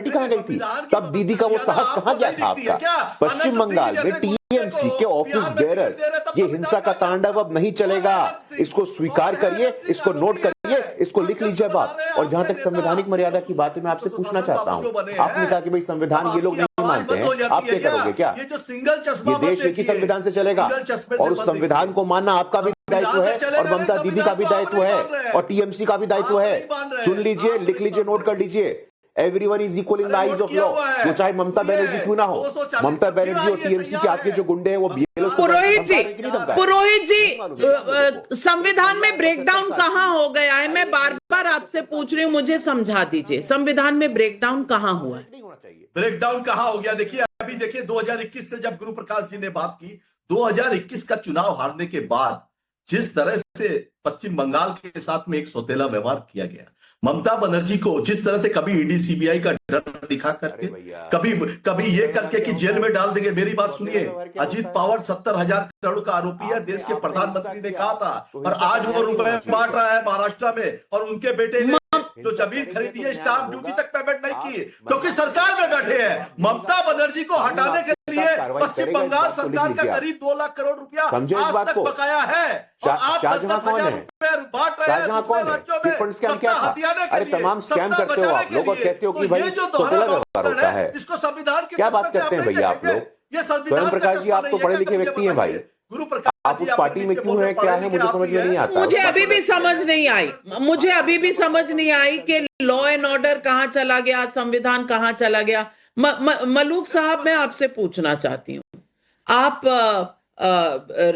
कहां गई थी? तब दीदी का वो साहस कहां गया था आपका? पश्चिम बंगाल में टीएमसी के ऑफिस बेयरर्स, ये हिंसा का तांडव अब नहीं चलेगा। इसको स्वीकार करिए, इसको नोट करिए, इसको लिख लीजिए बात। और जहां तक संवैधानिक मर्यादा की बात है, मैं आपसे पूछना चाहता हूं, आपने कहा कि भाई संविधान ये लोग नहीं मानते हैं, आप क्या करोगे? क्या ये देश एक ही संविधान से चलेगा? और उस संविधान को मानना आपका भी दायित्व है, और ममता दीदी का भी दायित्व है, और टीएमसी का भी दायित्व है। सुन लीजिए, लिख लीजिए, नोट कर लीजिए। Everyone is equal in the eyes of law. वो चाहे ममता बनर्जी क्यों ना हो। ममता बनर्जी और टीएमसी के आपके जो गुंडे हैं वो पुरोहित जी, संविधान में ब्रेकडाउन कहां हो गया है? मैं बार बार आपसे पूछ रही हूं, मुझे समझा दीजिए, संविधान में ब्रेकडाउन कहां हुआ है? ब्रेकडाउन कहां हो गया? देखिए, अभी देखिए 2021 से जब गुरु प्रकाश जी ने बात की, 2021 का चुनाव हारने के बाद जिस तरह से पश्चिम बंगाल के साथ में एक सौतेला व्यवहार किया गया, ममता बनर्जी को जिस तरह से कभी ईडी सीबीआई का डर दिखा करके, कभी ये करके कि जेल में डाल देंगे। मेरी बात सुनिए, अजीत पवार 70,000 करोड़ का आरोपी है, देश के प्रधानमंत्री ने कहा था, और आज वो रुपए बांट रहा है महाराष्ट्र में, और उनके बेटे ने जो जमीन खरीदी है स्टाम्प ड्यूटी तक पेमेंट नहीं की, क्योंकि सरकार में बैठे हैं। ममता बनर्जी को हटाने के लिए पश्चिम बंगाल सरकार का करीब 2 लाख करोड़ रुपया आज तक बकाया है, और आप 10,000 रुपए बांट रहे हैं राज्यों में। अरे तमाम स्कैम करते हो आप लोग, और कहते हो कि भाई सौतेला व्यवहार होता है। इसको संविधान की क्या बात करते हैं भैया आप लोग? स्वयं प्रकाश जी, आप तो पढ़े लिखे व्यक्ति हैं भाई, आप उस पार्टी में क्यों है, क्या है, मुझे समझ में नहीं आता। मुझे अभी भी समझ नहीं आई कि लॉ एंड ऑर्डर कहां चला गया, संविधान कहां चला गया। मलूक साहब, मैं आपसे पूछना चाहती हूँ, आप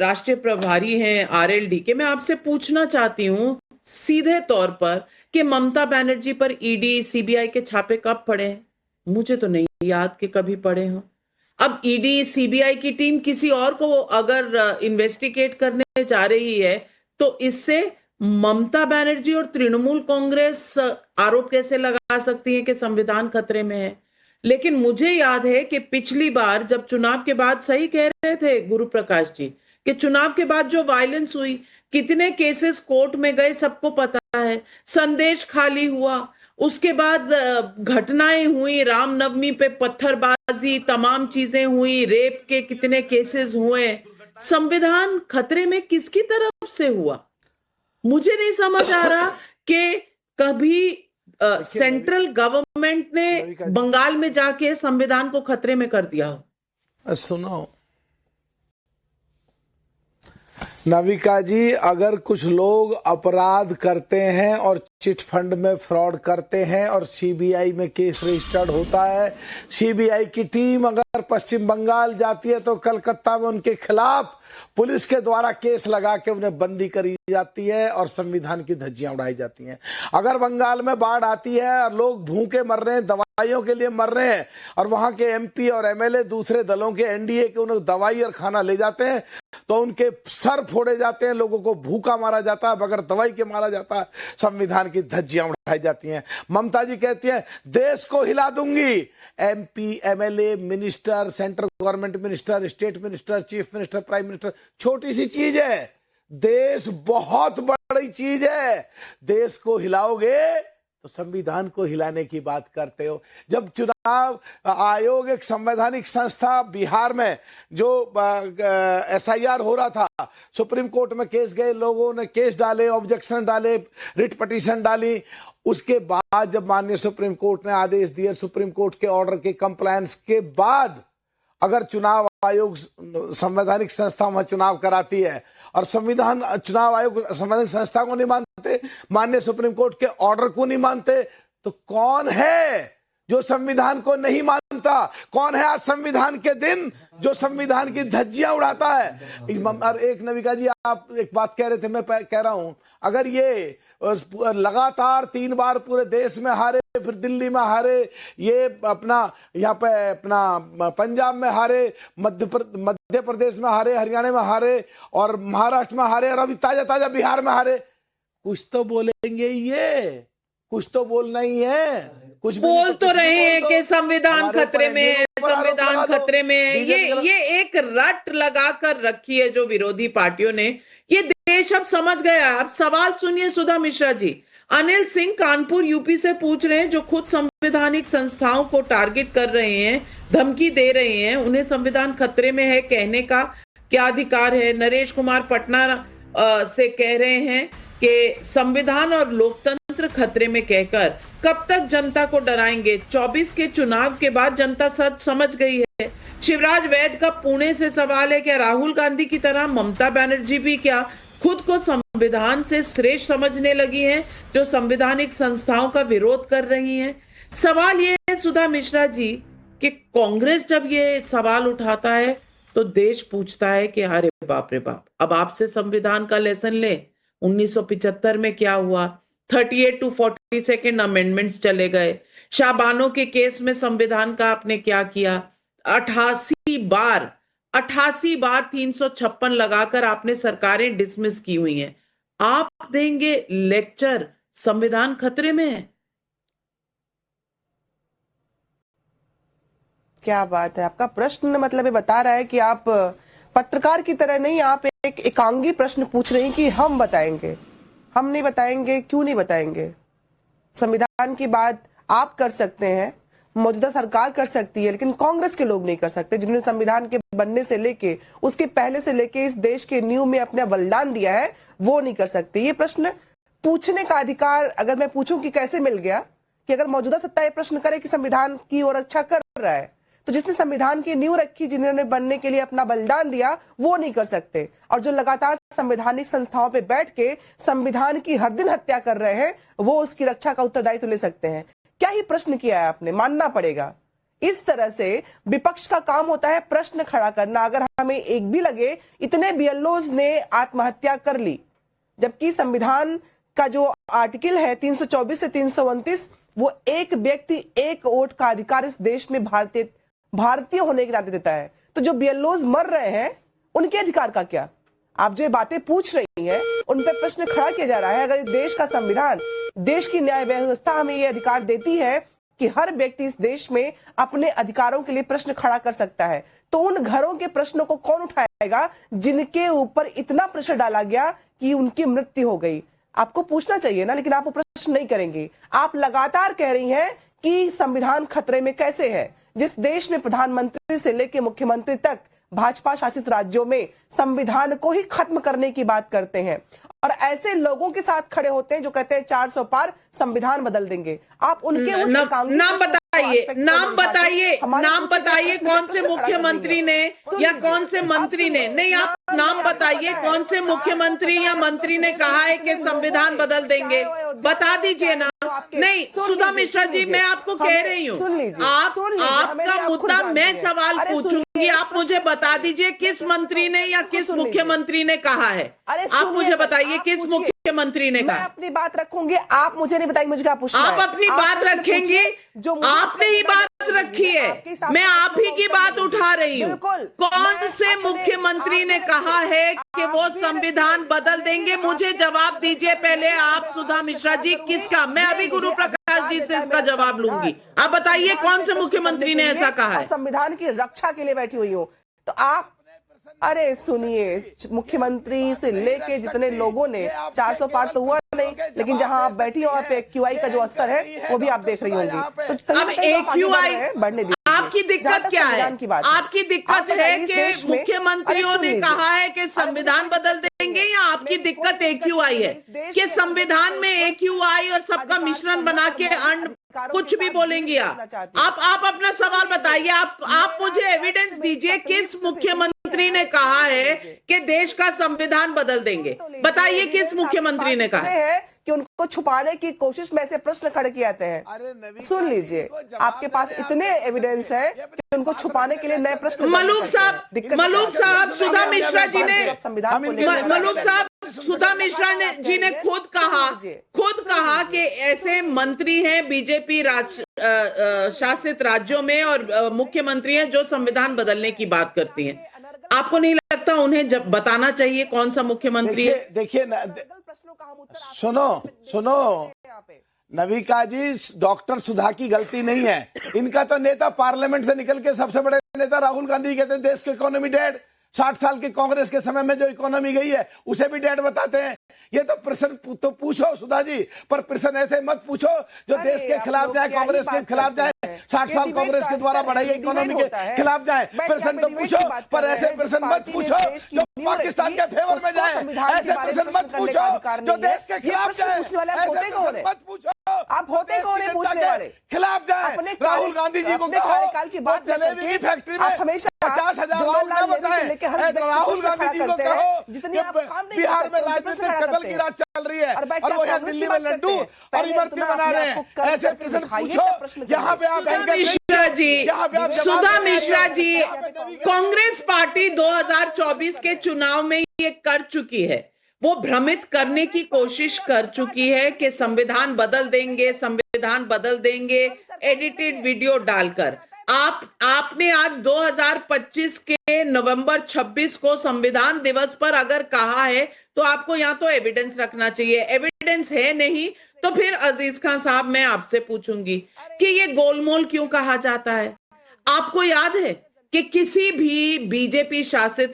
राष्ट्रीय प्रभारी हैं आरएलडी के, मैं आपसे पूछना चाहती हूँ सीधे तौर पर कि ममता बनर्जी पर ईडी सीबीआई के छापे कब पड़े हैं? मुझे तो नहीं याद कि कभी पड़े हों। अब ईडी सीबीआई की टीम किसी और को अगर इन्वेस्टिगेट करने जा रही है, तो इससे ममता बनर्जी और तृणमूल कांग्रेस आरोप कैसे लगा सकती है कि संविधान खतरे में है? लेकिन मुझे याद है कि पिछली बार जब चुनाव के बाद, सही कह रहे थे गुरु प्रकाश जी, कि चुनाव के बाद जो वायलेंस हुई, कितने केसेस कोर्ट में गए सबको पता है, संदेश खाली हुआ, उसके बाद घटनाएं हुई, रामनवमी पे पत्थरबाजी, तमाम चीजें हुई, रेप के कितने केसेस हुए। संविधान खतरे में किसकी तरफ से हुआ? मुझे नहीं समझ आ रहा कि कभी सेंट्रल गवर्नमेंट ने बंगाल में जाके संविधान को खतरे में कर दिया हो। सुनो नविका जी, अगर कुछ लोग अपराध करते हैं और चिट फंड में फ्रॉड करते हैं और सीबीआई में केस रजिस्टर्ड होता है, सीबीआई की टीम अगर पश्चिम बंगाल जाती है तो कलकत्ता में उनके खिलाफ पुलिस के द्वारा केस लगा के उन्हें बंदी करी जाती है और संविधान की धज्जियां उड़ाई जाती हैं। अगर बंगाल में बाढ़ आती है और लोग भूखे मर रहे हैं, दवाइयों के लिए मर रहे हैं, और वहां के एमपी और एमएलए दूसरे दलों के एनडीए के उन्हें दवाई और खाना ले जाते हैं, तो उनके सर फोड़े जाते हैं, लोगों को भूखा मारा जाता है, बगैर दवाई के मारा जाता है, संविधान की धज्जियां उड़ाई जाती हैं। ममता जी कहती हैं देश को हिला दूंगी। MP, MLA, minister, central government minister, state minister, chief minister, prime minister छोटी सी चीज है, देश बहुत बड़ी चीज है। देश को हिलाओगे तो संविधान को हिलाने की बात करते हो। जब चुनाव आयोग एक संवैधानिक संस्था बिहार में जो एसआईआर हो रहा था, सुप्रीम कोर्ट में केस गए, लोगों ने केस डाले, ऑब्जेक्शन डाले, रिट पिटीशन डाली, उसके बाद जब माननीय सुप्रीम कोर्ट ने आदेश दिए, सुप्रीम कोर्ट के ऑर्डर के कंप्लायंस के बाद अगर चुनाव आयोग संवैधानिक संस्था में चुनाव कराती है और चुनाव आयोग संवैधानिक संस्था को नहीं मानते, माननीय सुप्रीम कोर्ट के ऑर्डर को नहीं मानते, तो कौन है जो संविधान को नहीं मानता? कौन है आज संविधान के दिन जो संविधान की धज्जियां उड़ाता है? एक नविका जी, आप एक बात कह रहे थे, मैं कह रहा हूं, अगर ये लगातार 3 बार पूरे देश में हारे, फिर दिल्ली में हारे, ये अपना यहाँ पे अपना पंजाब में हारे, मध्य प्रदेश में हारे, हरियाणा में हारे, और महाराष्ट्र में हारे, और अभी ताजा ताजा बिहार में हारे, कुछ तो बोलेंगे, ये कुछ तो बोलना ही है। कुछ बोल तो रहे हैं कि संविधान खतरे में है, संविधान खतरे में है। ये एक रट लगा कर रखी है जो विरोधी पार्टियों ने। ये देश अब समझ गया। अब सवाल सुनिए सुधा मिश्रा जी, अनिल सिंह कानपुर यूपी से पूछ रहे हैं, जो खुद संवैधानिक संस्थाओं को टारगेट कर रहे हैं, धमकी दे रहे हैं, उन्हें संविधान खतरे में है कहने का क्या अधिकार है? नरेश कुमार पटना से कह रहे हैं कि संविधान और लोकतंत्र खतरे में कहकर कब तक जनता को डराएंगे? 24 के चुनाव के बाद जनता सच समझ गई है। शिवराज वैद का पुणे से सवाल है, क्या राहुल गांधी की तरह ममता बनर्जी भी क्या खुद को संविधान से श्रेष्ठ समझने लगी हैं, जो संवैधानिक संस्थाओं का विरोध कर रही हैं? सवाल यह है सुधा मिश्रा जी कि कांग्रेस जब ये सवाल उठाता है तो देश पूछता है कि अरे बाप रे बाप, अब आपसे संविधान का लेसन ले। 1975 में क्या हुआ? 38 to 42 अमेंडमेंट्स चले गए। शाबानो के केस में संविधान का आपने क्या किया? 88 बार 356 लगाकर आपने सरकारें डिसमिस की हुई हैं। आप देंगे लेक्चर संविधान खतरे में है? क्या बात है, आपका प्रश्न मतलब ये बता रहा है कि आप पत्रकार की तरह नहीं, आप एक एकांगी प्रश्न पूछ रही हैं कि हम बताएंगे। हम नहीं बताएंगे, क्यों नहीं बताएंगे? संविधान की बात आप कर सकते हैं, मौजूदा सरकार कर सकती है, लेकिन कांग्रेस के लोग नहीं कर सकते, जिन्होंने संविधान के बनने से लेके उसके पहले से लेके इस देश के नींव में अपना बलिदान दिया है, वो नहीं कर सकते। ये प्रश्न पूछने का अधिकार अगर मैं पूछूं कि कैसे मिल गया, कि अगर मौजूदा सत्ता ये प्रश्न करे कि संविधान की ओर अच्छा कर रहा है, तो जिसने संविधान की नींव रखी, जिन्होंने बनने के लिए अपना बलिदान दिया, वो नहीं कर सकते। और जो लगातार संवैधानिक संस्थाओं पे बैठ के संविधान की हर दिन हत्या कर रहे हैं, वो उसकी रक्षा का उत्तरदायित्व ले सकते हैं। क्या ही प्रश्न किया है आपने, मानना पड़ेगा। इस तरह से विपक्ष का काम होता है प्रश्न खड़ा करना। अगर हमें एक भी लगे इतने बीएलओज ने आत्महत्या कर ली, जबकि संविधान का जो आर्टिकल है 324 से 329, वो एक व्यक्ति एक वोट का अधिकार इस देश में भारतीय होने के नाते देता है। तो जो बीएलओज मर रहे हैं, उनके अधिकार का क्या? आप जो बातें पूछ रही हैं, उन पर प्रश्न खड़ा किया जा रहा है। अगर देश का संविधान, देश की न्याय व्यवस्था हमें यह अधिकार देती है कि हर व्यक्ति इस देश में अपने अधिकारों के लिए प्रश्न खड़ा कर सकता है, तो उन घरों के प्रश्नों को कौन उठाएगा जिनके ऊपर इतना प्रेशर डाला गया कि उनकी मृत्यु हो गई? आपको पूछना चाहिए ना, लेकिन आप वो प्रश्न नहीं करेंगे। आप लगातार कह रही हैं कि संविधान खतरे में कैसे है। जिस देश में प्रधानमंत्री से लेकर मुख्यमंत्री तक भाजपा शासित राज्यों में संविधान को ही खत्म करने की बात करते हैं, और ऐसे लोगों के साथ खड़े होते हैं जो कहते हैं 400 पार संविधान बदल देंगे। आप उनके नाम बताइए कौन से मुख्यमंत्री ने या कौन से मंत्री ने, नहीं आप नाम बताइए कौन से मुख्यमंत्री या मंत्री ने कहा है कि संविधान बदल देंगे, बता दीजिए ना। नहीं सुधा मिश्रा जी, मैं आपको कह रही हूँ, आपका मुद्दा मैं सवाल पूछूंगी, आप मुझे बता दीजिए किस मंत्री ने या किस मुख्यमंत्री ने कहा है। आप मुझे बताइए किस मुख्यमंत्री ने कहा। मैं अपनी बात रखूंगी, आप मुझे नहीं बताएंगे मुझे क्या पूछना है। आप अपनी बात रखेंगे, जो आपने ही बात रखी है, मैं आप ही की बात उठा रही हूँ। कौन से मुख्यमंत्री ने कहा है कि वो संविधान बदल देंगे? मुझे जवाब दीजिए पहले आप सुधा मिश्रा जी, किसका? मैं अभी गुरु प्रकाश जी से इसका जवाब लूंगी। आप बताइए कौन से मुख्यमंत्री ने ऐसा कहा है? संविधान की रक्षा के लिए बैठी हुई हूँ, तो आप अरे सुनिए, मुख्यमंत्री से लेके जितने लोगों ने 400 पार तो हुआ नहीं, लेकिन जहां आप बैठी हो वहां पे एक्यूआई का जो स्तर है वो भी आप देख रही होंगी। तो अब एक्यूआई बढ़ने दीजिए। आपकी दिक्कत क्या है? आपकी दिक्कत है कि मुख्यमंत्रियों ने कहा है कि संविधान बदल देंगे, या आपकी दिक्कत एक्यूआई है कि संविधान में एक्यूआई और सबका मिश्रण बना के कुछ भी बोलेंगे? आप अपना सवाल बताइए। आप मुझे एविडेंस दीजिए किस मुख्यमंत्री ने कहा है कि देश का संविधान बदल देंगे। बताइए किस मुख्यमंत्री ने कहा है कि उनको छुपाने की कोशिश में ऐसे प्रश्न खड़े किए जाते हैं। सुन लीजिए, आपके पास इतने एविडेंस है कि उनको छुपाने के लिए नए प्रश्न। मलूक साहब सुधा मिश्रा जी ने सुधा मिश्रा जी ने खुद कहा कि ऐसे मंत्री हैं बीजेपी शासित राज्यों में और मुख्यमंत्री हैं जो संविधान बदलने की बात करती हैं। आपको नहीं लगता उन्हें जब बताना चाहिए कौन सा मुख्यमंत्री है? देखिए सुनो नविका जी, डॉक्टर सुधा की गलती नहीं है। इनका तो नेता पार्लियामेंट से निकल के सबसे बड़े नेता राहुल गांधी कहते हैं देश की इकोनॉमी डेड। 60 साल की कांग्रेस के समय में जो इकोनॉमी गई है उसे भी डेड बताते हैं। ये तो प्रश्न तो पूछो सुधा जी, पर प्रश्न ऐसे मत पूछो जो देश के खिलाफ जाए, कांग्रेस के खिलाफ जाए, 60 साल कांग्रेस के द्वारा बढ़ाई इकोनॉमी के खिलाफ जाए। प्रश्न तो पूछो, पर ऐसे प्रश्न मत पूछो जो पाकिस्तान के फेवर में जाए। ऐसे प्रश्न मत पूछो जो देश के खिलाफ जाए। मत पूछो, आप होते कौन है पूछने वाले? खिलाफ जाए। राहुल गांधी जी को कार्यकाल की बात जलेबी की फैक्ट्री में आप हमेशा 50,000 लोग ना बताएं। राहुल गांधी जी को कहो जितनी आप काम नहीं बिहार में राजनीतिक कत्ल की रात चल रही है और वो यहाँ दिल्ली में लड्डू और इमरती बना रहे हैं। ऐसे प्रश्न पूछो। यहाँ पे आप मिश्रा जी, सुधा मिश्रा जी, कांग्रेस पार्टी 2024 के चुनाव में ये कर चुकी है। वो भ्रमित करने की कोशिश कर चुकी है कि संविधान बदल देंगे एडिटेड वीडियो डालकर। आपने आज 2025 के नवंबर 26 को संविधान दिवस पर अगर कहा है तो आपको यहाँ तो एविडेंस रखना चाहिए। एविडेंस है नहीं तो फिर अजीज खान साहब मैं आपसे पूछूंगी कि ये गोलमोल क्यों कहा जाता है? आपको याद है कि किसी भी बीजेपी शासित